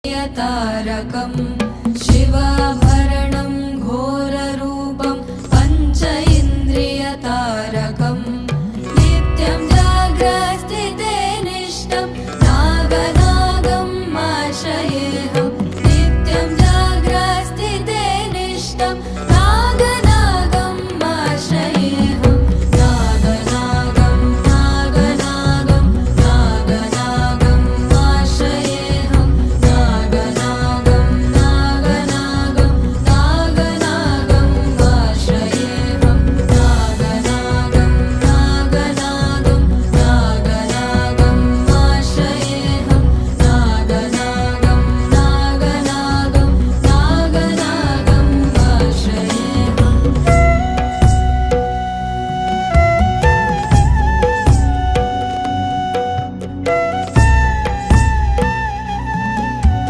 तारकं शिवाभरणं घोररूपं पंच इन्द्रियतारकं नित्यं जाग्रत्स्थिते निष्ठं नागनागम् आश्रयेऽहम्